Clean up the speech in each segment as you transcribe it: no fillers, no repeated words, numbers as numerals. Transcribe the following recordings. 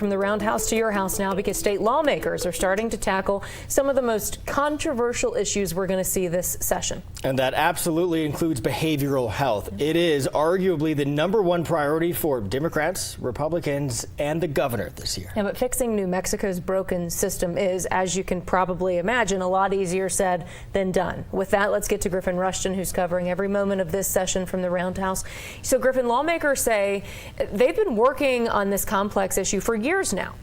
from the Roundhouse to your house now, because state lawmakers are starting to tackle some of the most controversial issues we're going to see this session. And that absolutely includes behavioral health. It is arguably the #1 priority for Democrats, Republicans, and the governor this year. Yeah, but fixing New Mexico's broken system is, as you can probably imagine, a lot easier said than done. With that, let's get to Griffin Rushton, who's covering every moment of this session from the Roundhouse. So, Griffin, lawmakers say they've been working on this complex issue for years now.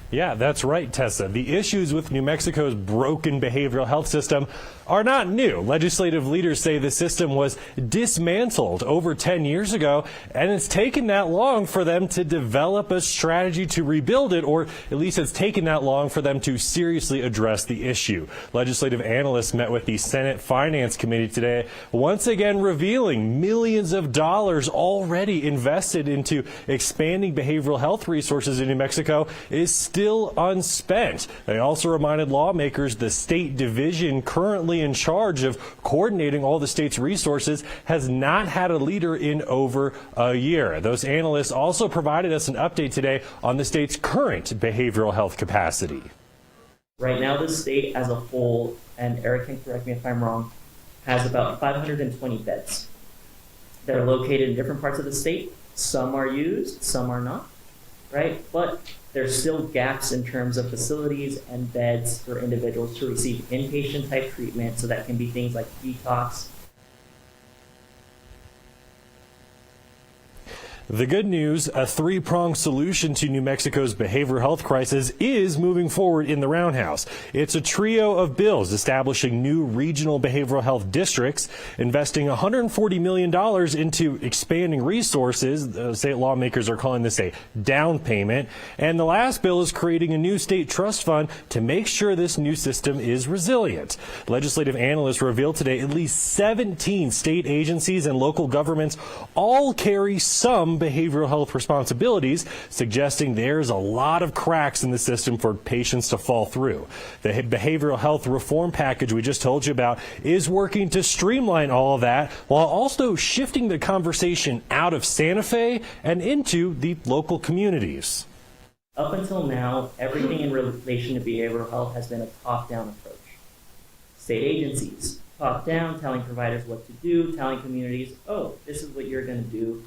Yeah, that's right, Tessa. The issues with New Mexico's broken behavioral health system are not new. Legislative leaders say the system was dismantled over 10 years ago, and it's taken that long for them to develop a strategy to rebuild it, or at least it's taken that long for them to seriously address the issue. Legislative analysts met with the Senate Finance Committee today, once again revealing millions of dollars already invested into expanding behavioral health resources in New Mexico is still unspent. They also reminded lawmakers the state division currently in charge of coordinating all the state's resources has not had a leader in over a year. Those analysts also provided us an update today on the state's current behavioral health capacity. Right now, the state as a whole, and Eric can correct me if I'm wrong, has about 520 beds. They're located in different parts of the state. Some are used, some are not, right? But there's still gaps in terms of facilities and beds for individuals to receive inpatient type treatment. So that can be things like detox. The good news, a three-pronged solution to New Mexico's behavioral health crisis is moving forward in the Roundhouse. It's a trio of bills establishing new regional behavioral health districts, investing $140 million into expanding resources. State lawmakers are calling this a down payment. And the last bill is creating a new state trust fund to make sure this new system is resilient. Legislative analysts revealed today at least 17 state agencies and local governments all carry some behavioral health responsibilities, suggesting there's a lot of cracks in the system for patients to fall through. The behavioral health reform package we just told you about is working to streamline all of that while also shifting the conversation out of Santa Fe and into the local communities. Up until now, everything in relation to behavioral health has been a top-down approach. State agencies, top-down, telling providers what to do, telling communities, oh, this is what you're going to do,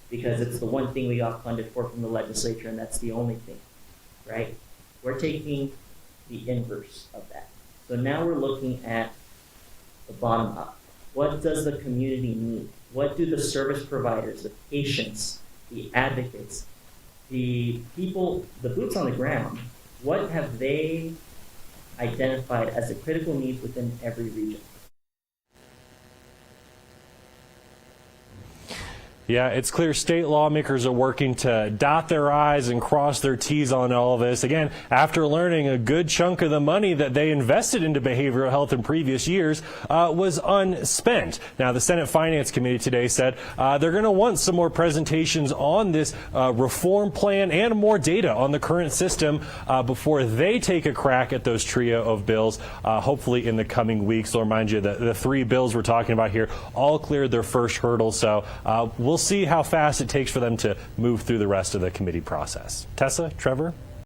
because it's the one thing we got funded for from the legislature, and that's the only thing, right? We're taking the inverse of that. So now we're looking at the bottom up. What does the community need? What do the service providers, the patients, the advocates, the people, the boots on the ground, what have they identified as the critical needs within every region? Yeah, it's clear state lawmakers are working to dot their I's and cross their T's on all of this. Again, after learning a good chunk of the money that they invested into behavioral health in previous years was unspent. Now, the Senate Finance Committee today said they're going to want some more presentations on this reform plan and more data on the current system before they take a crack at those trio of bills, hopefully in the coming weeks. I'll remind you that the three bills we're talking about here all cleared their first hurdle, so we'll see how fast it takes for them to move through the rest of the committee process. Tessa, Trevor?